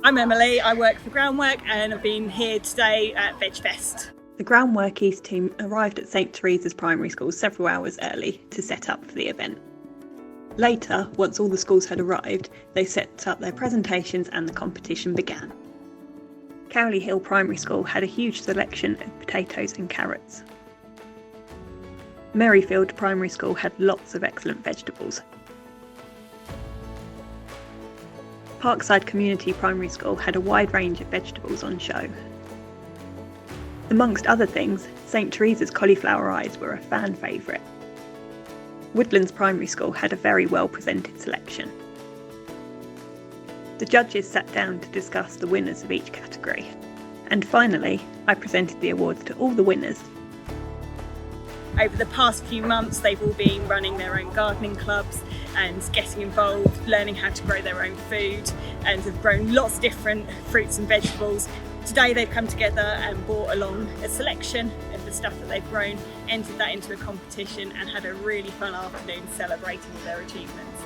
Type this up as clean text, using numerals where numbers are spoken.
I'm Emily, I work for Groundwork and I've been here today at Veg Fest. The Groundwork East team arrived at St Teresa's Primary School several hours early to set up for the event. Later, once all the schools had arrived, they set up their presentations and the competition began. Cowley Hill Primary School had a huge selection of potatoes and carrots. Merrifield Primary School had lots of excellent vegetables. Parkside Community Primary School had a wide range of vegetables on show. Amongst other things, St Teresa's cauliflower eyes were a fan favourite. Woodlands Primary School had a very well presented selection. The judges sat down to discuss the winners of each category. And finally, I presented the awards to all the winners. Over the past few months, they've all been running their own gardening clubs and getting involved, learning how to grow their own food, and have grown lots of different fruits and vegetables. Today they've come together and brought along a selection of the stuff that they've grown, entered that into a competition and had a really fun afternoon celebrating their achievements.